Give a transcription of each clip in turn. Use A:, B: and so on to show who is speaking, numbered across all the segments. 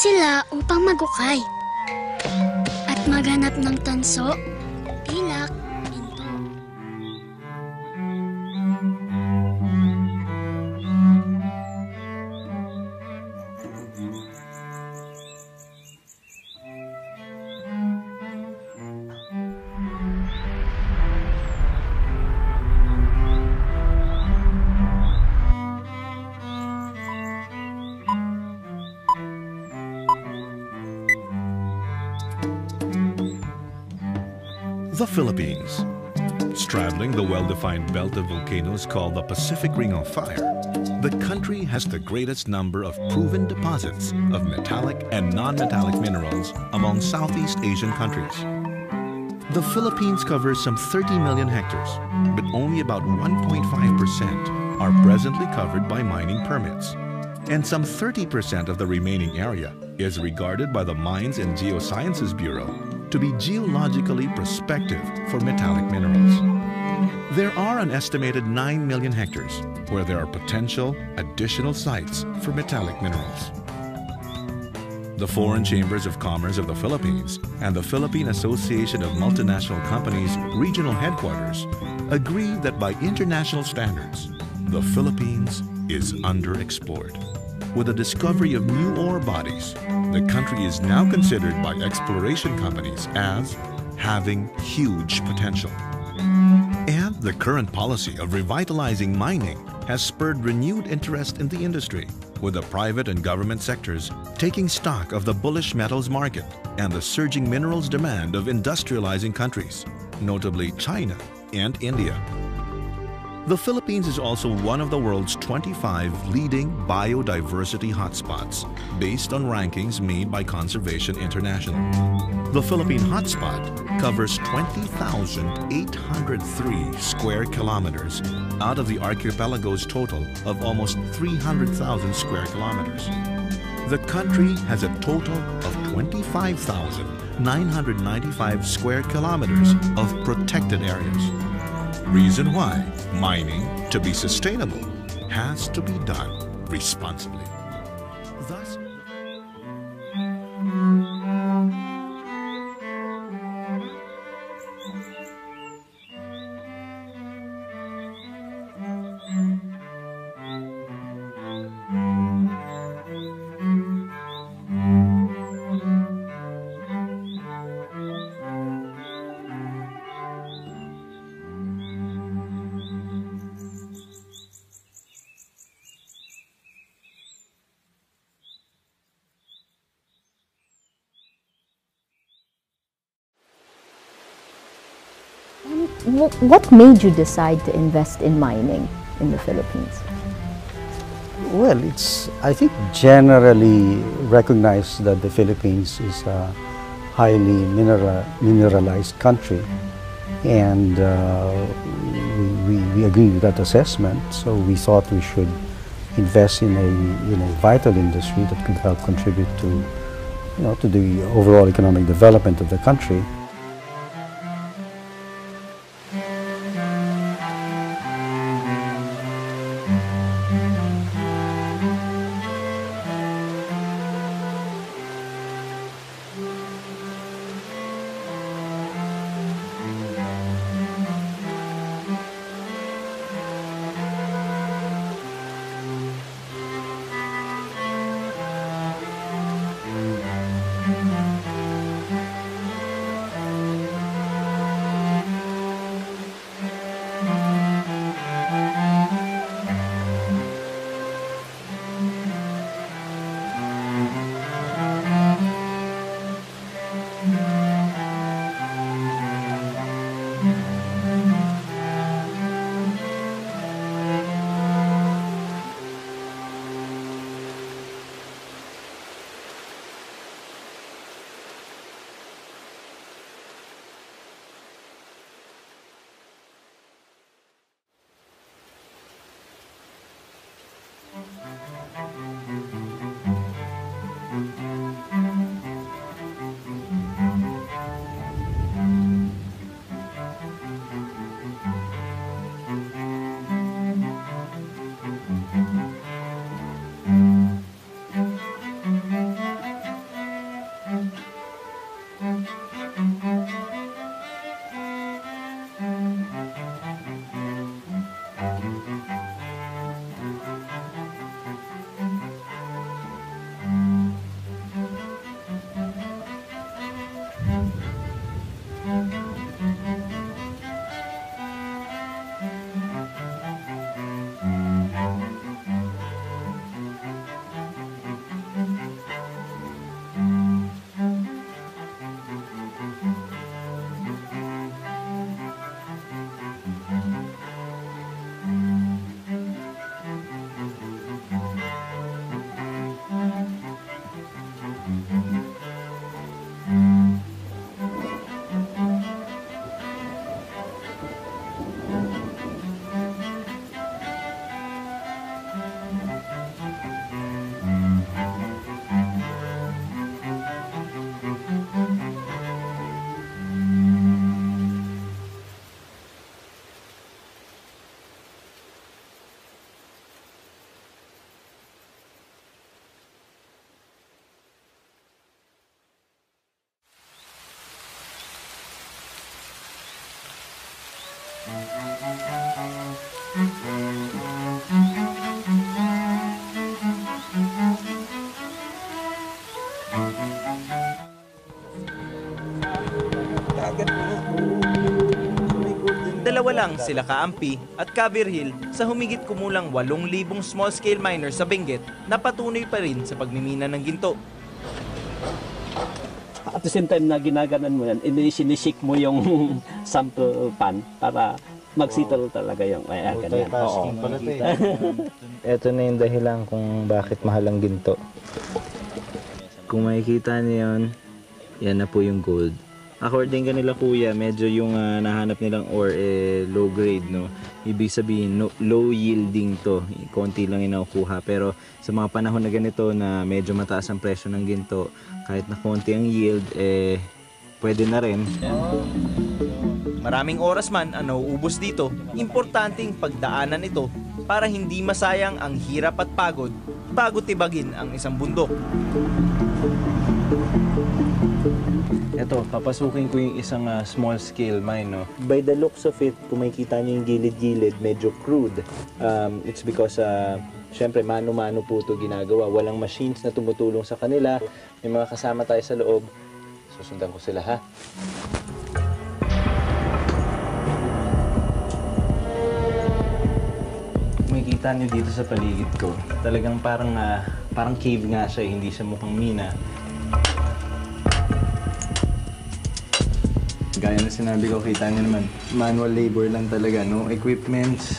A: sila upang magukay at maghanap ng tanso, pilak, pinto.
B: The Philippines. Straddling the well-defined belt of volcanoes called the Pacific Ring of Fire, the country has the greatest number of proven deposits of metallic and non-metallic minerals among Southeast Asian countries. The Philippines covers some 30 million hectares, but only about 1.5% are presently covered by mining permits. And some 30% of the remaining area is regarded by the Mines and Geosciences Bureau to be geologically prospective for metallic minerals. There are an estimated 9 million hectares where there are potential additional sites for metallic minerals. The Foreign Chambers of Commerce of the Philippines and the Philippine Association of Multinational Companies regional headquarters agree that by international standards, the Philippines is underexplored. With the discovery of new ore bodies, the country is now considered by exploration companies as having huge potential. And the current policy of revitalizing mining has spurred renewed interest in the industry, with the private and government sectors taking stock of the bullish metals market and the surging minerals demand of industrializing countries, notably China and India. The Philippines is also one of the world's 25 leading biodiversity hotspots based on rankings made by Conservation International. The Philippine hotspot covers 20,803 square kilometers out of the archipelago's total of almost 300,000 square kilometers. The country has a total of 25,995 square kilometers of protected areas. Reason why mining, to be sustainable, has to be done responsibly. Thus,
C: what made you decide to invest in mining in the Philippines?
D: Well, I think, generally recognized that the Philippines is a highly mineralized country, and we agree with that assessment. So we thought we should invest in a vital industry that could help contribute to, to the overall economic development of the country.
E: lang sila kaampi at kabirhil sa humigit kumulang 8,000 small-scale miners sa Benguet na patuloy pa rin sa pagmimina ng ginto.
F: At the same time na ginaganan mo yan, sinisik mo yung sample pan para mag-settle talaga yung ganyan. Oo.
G: Ito na yung dahilan kung bakit mahal ang ginto. Kung makikita niyo yun, yan na po yung gold. According kanila kuya, medyo yung nahanap nilang ore low grade, no? Ibig sabihin, low yielding to. Konti lang yung nakukuha. Pero sa mga panahon na ganito na medyo mataas ang presyo ng ginto, kahit na konti ang yield, pwede na rin.
E: Maraming oras man ang nauubos dito, importanteng pagdaanan ito para hindi masayang ang hirap at pagod bago tibagin ang isang bundok.
G: Ito, papasukin ko yung isang small scale mine, no? By the looks of it, kung makikita nyo yung gilid-gilid, medyo crude. It's because, syempre, mano-mano po ito ginagawa. Walang machines na tumutulong sa kanila. May mga kasama tayo sa loob. Susundan ko sila, ha? Makikita nyo dito sa paligid ko, talagang parang cave nga siya, hindi siya mukhang mina. Gaya na sinabi ko, kita nyo naman, manual labor lang talaga, no equipments,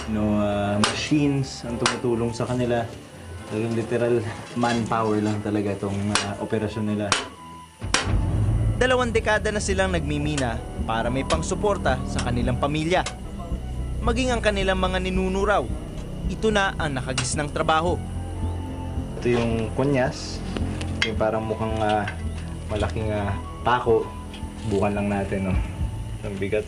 G: no machines ang tumutulong sa kanila. Talagang literal manpower lang talaga itong operasyon nila.
E: 2 dekada na silang nagmimina para may pangsuporta sa kanilang pamilya. Maging ang kanilang mga ninunuraw, ito na ang nakagisnang trabaho.
G: Ito yung kunyas, yung parang mukhang malaking pako. Bukan lang natin, no? Ang bigat.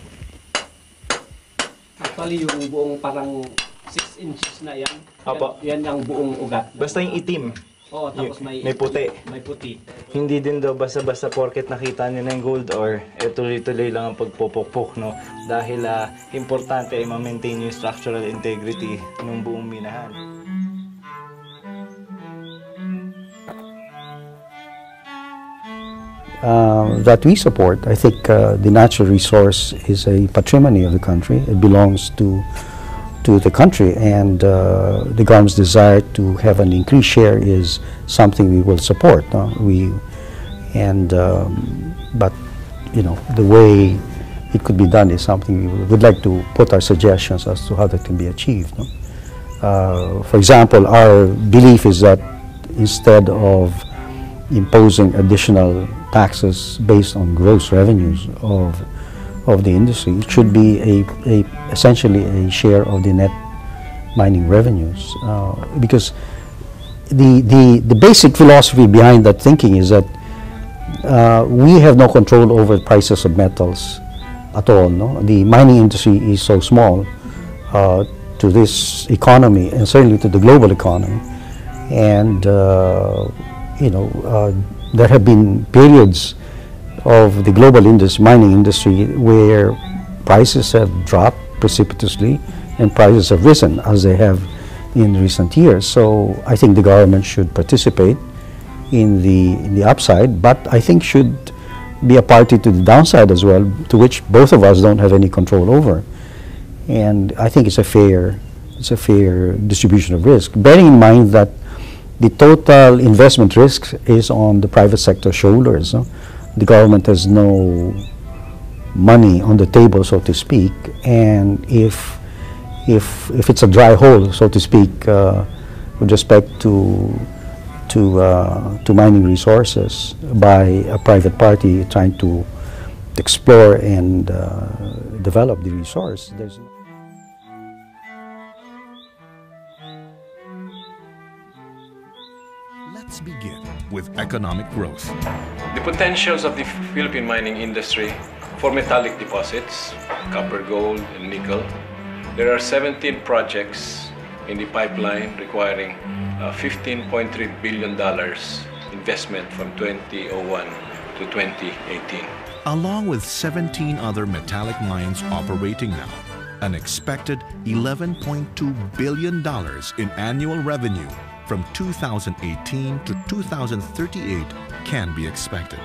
F: Actually, yung buong parang 6 inches na yan.
G: Apo.
F: Yan ang buong ugat.
G: Basta yung itim.
F: Oo, tapos may
G: puti.
F: May puti.
G: Hindi din daw basta-basta porket nakita niyo na yung gold or tuloy-tuloy lang ang pagpupukpok, no? Dahil importante ay ma-maintain yung structural integrity ng buong minahan.
D: That we support. I think the natural resource is a patrimony of the country. It belongs to the country, and the government's desire to have an increased share is something we will support. But you know, the way it could be done is something we would like to put our suggestions as to how that can be achieved. For example, our belief is that instead of imposing additional taxes based on gross revenues of the industry, it should be essentially a share of the net mining revenues, because the basic philosophy behind that thinking is that we have no control over prices of metals at all. No? The mining industry is so small to this economy and certainly to the global economy, and you know, there have been periods of the global mining industry where prices have dropped precipitously and prices have risen as they have in recent years. So I think the government should participate in the upside, but I think should be a party to the downside as well, to which both of us don't have any control over. And I think it's a fair distribution of risk, bearing in mind that the total investment risk is on the private sector shoulders. No? The government has no money on the table, so to speak, and if it's a dry hole, so to speak, with respect to mining resources by a private party trying to explore and develop the resource, there's
B: Let's begin with economic growth.
H: The potentials of the Philippine mining industry for metallic deposits, copper, gold, and nickel. There are 17 projects in the pipeline requiring $15.3 billion investment from 2001 to 2018.
B: Along with 17 other metallic mines operating now, an expected $11.2 billion in annual revenue from 2018 to 2038 can be expected.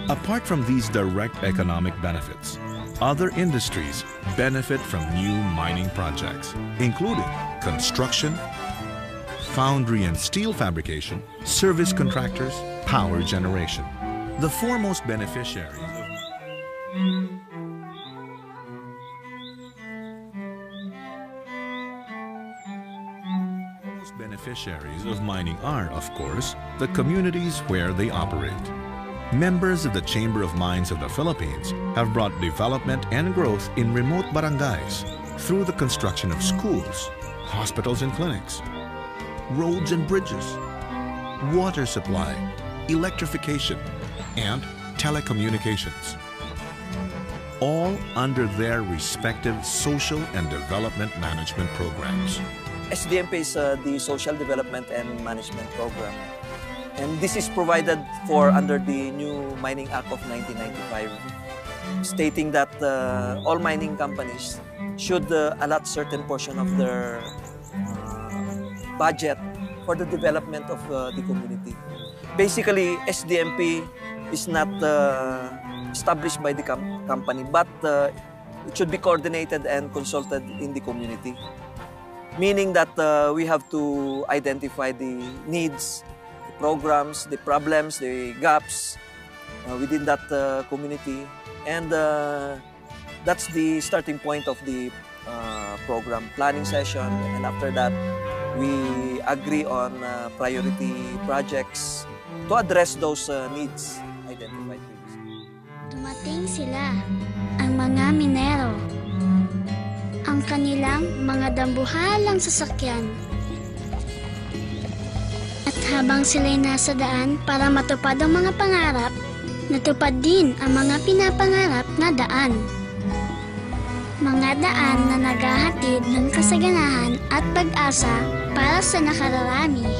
B: Apart from these direct economic benefits, other industries benefit from new mining projects, including construction, foundry and steel fabrication, service contractors, power generation. The foremost beneficiaries of mining are, of course, the communities where they operate. Members of the Chamber of Mines of the Philippines have brought development and growth in remote barangays through the construction of schools, hospitals and clinics, roads and bridges, water supply, electrification, and telecommunications, all under their respective social and development management programs.
I: SDMP is the Social Development and Management Program. And this is provided for under the new Mining Act of 1995, stating that all mining companies should allot certain portion of their budget for the development of the community. Basically, SDMP is not established by the company, but it should be coordinated and consulted in the community. Meaning that we have to identify the needs, the programs, the problems, the gaps within that community. And that's the starting point of the program planning session. And after that, we agree on priority projects to address those needs identified previously.
A: Dumating sila, ang mga minero. Ang kanilang mga dambuhalang sasakyan. At habang sila'y nasa daan para matupad ang mga pangarap, natupad din ang mga pinapangarap na daan. Mga daan na naghahatid ng kasaganahan at pag-asa para sa nakararami.